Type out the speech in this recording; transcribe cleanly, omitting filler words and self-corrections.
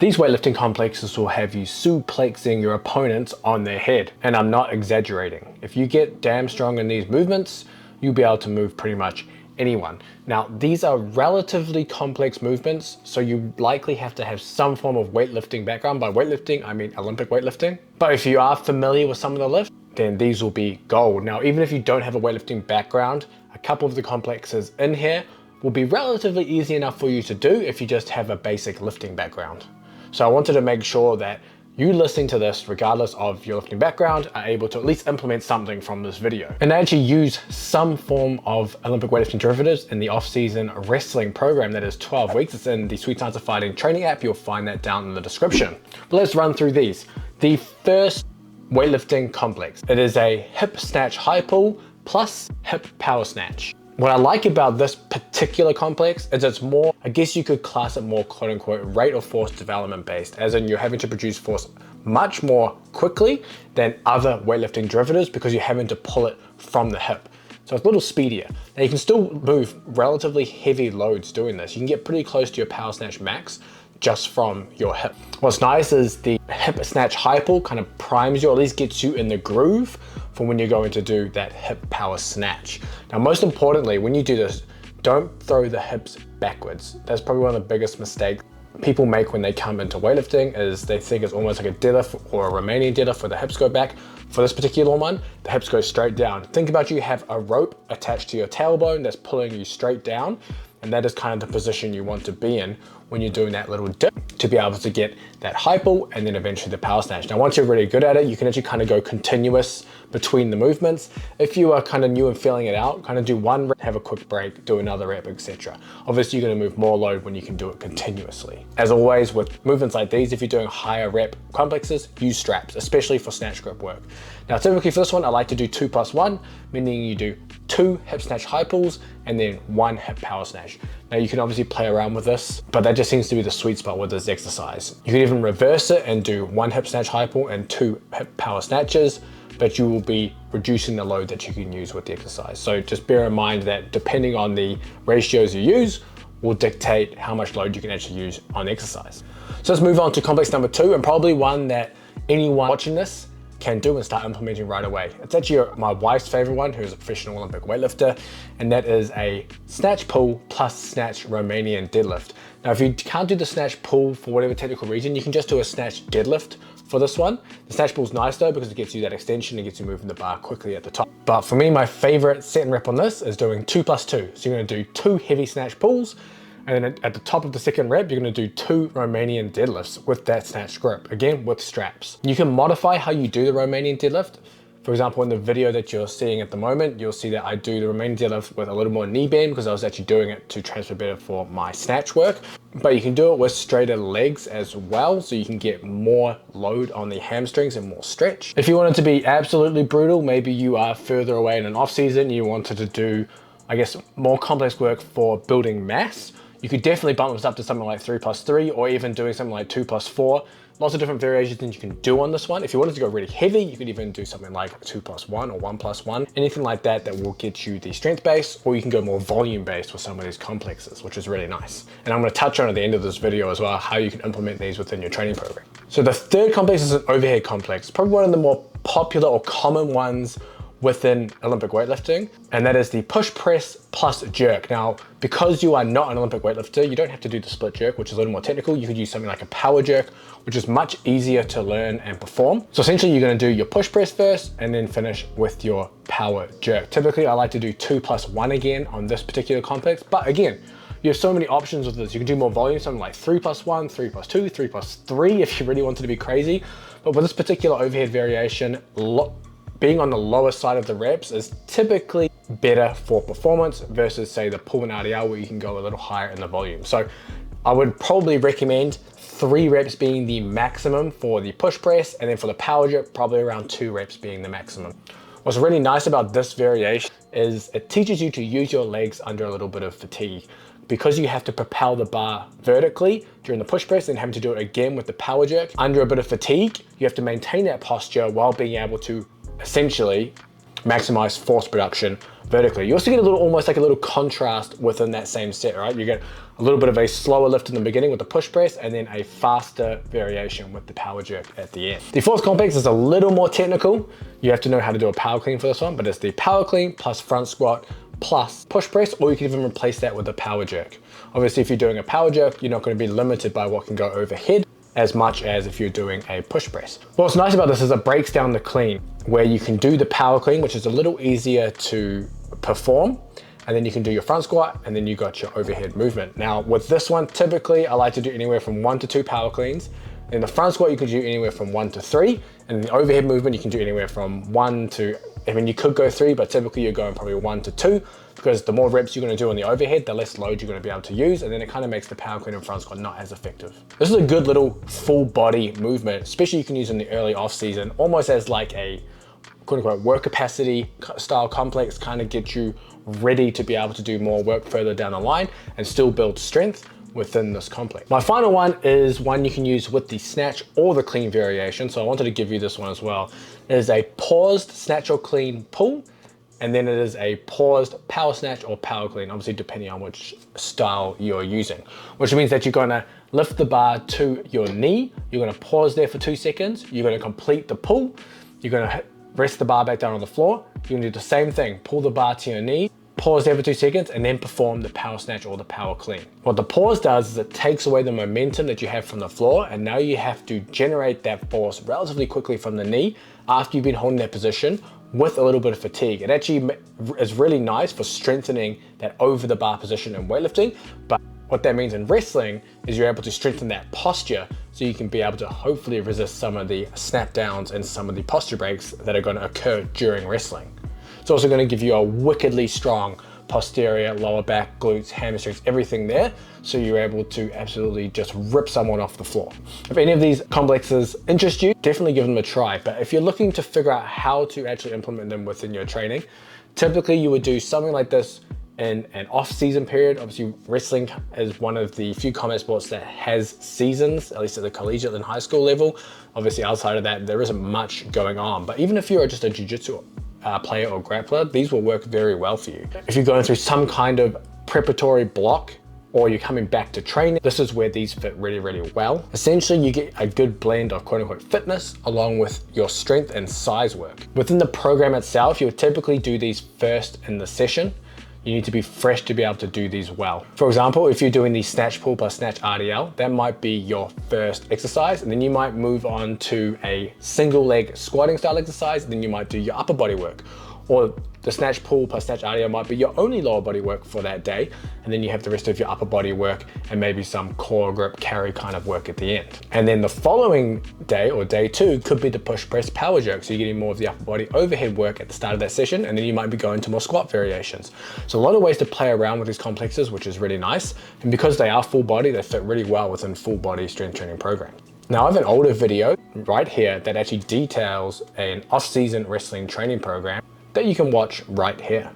These weightlifting complexes will have you suplexing your opponents on their head. And I'm not exaggerating. If you get damn strong in these movements, you'll be able to move pretty much anyone. Now, these are relatively complex movements, so you likely have to have some form of weightlifting background. By weightlifting, I mean Olympic weightlifting. But if you are familiar with some of the lifts, then these will be gold. Now, even if you don't have a weightlifting background, a couple of the complexes in here will be relatively easy enough for you to do if you just have a basic lifting background. So I wanted to make sure that you listening to this, regardless of your lifting background, are able to at least implement something from this video. And I actually use some form of Olympic weightlifting derivatives in the off-season wrestling program that is 12 weeks. It's in the Sweet Science of Fighting training app. You'll find that down in the description. But let's run through these. The first weightlifting complex. It is a hip snatch high pull plus hip power snatch. What I like about this particular complex is it's more, I guess you could class it more quote unquote rate of force development based, as in you're having to produce force much more quickly than other weightlifting derivatives because you're having to pull it from the hip. So it's a little speedier. Now you can still move relatively heavy loads doing this. You can get pretty close to your power snatch max just from your hip. What's nice is the hip snatch high pull kind of primes you, or at least gets you in the groove for when you're going to do that hip power snatch. Now, most importantly, when you do this, don't throw the hips backwards. That's probably one of the biggest mistakes people make when they come into weightlifting, is they think it's almost like a deadlift or a Romanian deadlift where the hips go back. For this particular one, the hips go straight down. Think about you have a rope attached to your tailbone that's pulling you straight down, and that is kind of the position you want to be in when you're doing that little dip to be able to get that high pull and then eventually the power snatch. Now, once you're really good at it, you can actually kind of go continuous between the movements. If you are kind of new and feeling it out, kind of do one rep, have a quick break, do another rep, etc. Obviously, you're going to move more load when you can do it continuously. As always, with movements like these, if you're doing higher rep complexes, use straps, especially for snatch grip work. Now, typically for this one, I like to do 2+1, meaning you do 2 hip snatch high pulls and then 1 hip power snatch. Now, you can obviously play around with this, but that just seems to be the sweet spot with this exercise. You can even reverse it and do 1 hip snatch high pull and 2 hip power snatches, but you will be reducing the load that you can use with the exercise. So just bear in mind that depending on the ratios you use will dictate how much load you can actually use on exercise. So let's move on to complex number 2, and probably one that anyone watching this can do and start implementing right away. It's actually my wife's favorite one, who's a professional Olympic weightlifter, and that is a snatch pull plus snatch Romanian deadlift. Now, if you can't do the snatch pull for whatever technical reason, you can just do a snatch deadlift for this one. The snatch pull is nice though, because it gets you that extension and gets you moving the bar quickly at the top. But for me, my favorite set and rep on this is doing 2+2. So you're gonna do 2 heavy snatch pulls, and then at the top of the second rep, you're gonna do 2 Romanian deadlifts with that snatch grip, again, with straps. You can modify how you do the Romanian deadlift. For example, in the video that you're seeing at the moment, you'll see that I do the Romanian deadlift with a little more knee bend because I was actually doing it to transfer better for my snatch work. But you can do it with straighter legs as well, so you can get more load on the hamstrings and more stretch. If you wanted to be absolutely brutal, maybe you are further away in an off season, you wanted to do, I guess, more complex work for building mass, you could definitely bump this up to something like 3+3, or even doing something like 2+4. Lots of different variations that you can do on this one. If you wanted to go really heavy, you could even do something like 2+1 or 1+1, anything like that that will get you the strength base, or you can go more volume based with some of these complexes, which is really nice. And I'm gonna touch on at the end of this video as well, how you can implement these within your training program. So the third complex is an overhead complex, probably one of the more popular or common ones within Olympic weightlifting, and that is the push press plus jerk. Now, because you are not an Olympic weightlifter, you don't have to do the split jerk, which is a little more technical. You could use something like a power jerk, which is much easier to learn and perform. So essentially you're gonna do your push press first and then finish with your power jerk. Typically, I like to do 2+1 again on this particular complex, but again, you have so many options with this. You can do more volume, something like 3+1, 3+2, 3+3 if you really wanted to be crazy. But with this particular overhead variation, being on the lower side of the reps is typically better for performance versus, say, the pull and RDL, where you can go a little higher in the volume. So I would probably recommend 3 reps being the maximum for the push press, and then for the power jerk, probably around 2 reps being the maximum. What's really nice about this variation is it teaches you to use your legs under a little bit of fatigue. Because you have to propel the bar vertically during the push press and having to do it again with the power jerk under a bit of fatigue, you have to maintain that posture while being able to essentially maximize force production vertically. You also get a little, almost like a little contrast within that same set, right? You get a little bit of a slower lift in the beginning with the push press, and then a faster variation with the power jerk at the end. The fourth complex is a little more technical. You have to know how to do a power clean for this one, but it's the power clean plus front squat plus push press, or you can even replace that with a power jerk. Obviously, if you're doing a power jerk, you're not going to be limited by what can go overhead as much as if you're doing a push press. What's nice about this is it breaks down the clean, where you can do the power clean, which is a little easier to perform, and then you can do your front squat, and then you got your overhead movement. Now with this one, typically I like to do anywhere from 1 to 2 power cleans. In the front squat, you can do anywhere from 1 to 3, and in the overhead movement, you can do anywhere from 1 to, I mean, you could go 3, but typically you're going probably 1 to 2, because the more reps you're going to do on the overhead, the less load you're going to be able to use, and then it kind of makes the power clean and front squat not as effective. This is a good little full body movement, especially you can use in the early off season, almost as like a quote unquote work capacity style complex, kind of get you ready to be able to do more work further down the line and still build strength within this complex. My final one is one you can use with the snatch or the clean variation, so I wanted to give you this one as well. It is a paused snatch or clean pull, and then it is a paused power snatch or power clean, obviously depending on which style you're using, which means that you're gonna lift the bar to your knee, you're gonna pause there for 2 seconds, you're gonna complete the pull, you're gonna rest the bar back down on the floor, you're gonna do the same thing, pull the bar to your knee, pause there for 2 seconds, and then perform the power snatch or the power clean. What the pause does is it takes away the momentum that you have from the floor, and now you have to generate that force relatively quickly from the knee after you've been holding that position with a little bit of fatigue. It actually is really nice for strengthening that over the bar position in weightlifting, but what that means in wrestling is you're able to strengthen that posture so you can be able to hopefully resist some of the snap downs and some of the posture breaks that are going to occur during wrestling. It's also going to give you a wickedly strong posterior, lower back, glutes, hamstrings, everything there, so you're able to absolutely just rip someone off the floor. If any of these complexes interest you, definitely give them a try, but if you're looking to figure out how to actually implement them within your training, typically you would do something like this in an off-season period. Obviously, wrestling is one of the few combat sports that has seasons, at least at the collegiate and high school level. Obviously, outside of that, there isn't much going on, but even if you're just a jiu-jitsu player or grappler, these will work very well for you. If you're going through some kind of preparatory block or you're coming back to training, this is where these fit really, really well. Essentially, you get a good blend of quote unquote fitness along with your strength and size work. Within the program itself, you would typically do these first in the session. You need to be fresh to be able to do these well. For example, if you're doing the snatch pull plus snatch RDL, that might be your first exercise, and then you might move on to a single leg squatting style exercise, and then you might do your upper body work. Or the snatch pull plus snatch RDL might be your only lower body work for that day, and then you have the rest of your upper body work and maybe some core grip carry kind of work at the end. And then the following day or day 2 could be the push press power jerk, so you're getting more of the upper body overhead work at the start of that session, and then you might be going to more squat variations. So a lot of ways to play around with these complexes, which is really nice, and because they are full body, they fit really well within full body strength training programs. Now I have an older video right here that actually details an off-season wrestling training program that you can watch right here.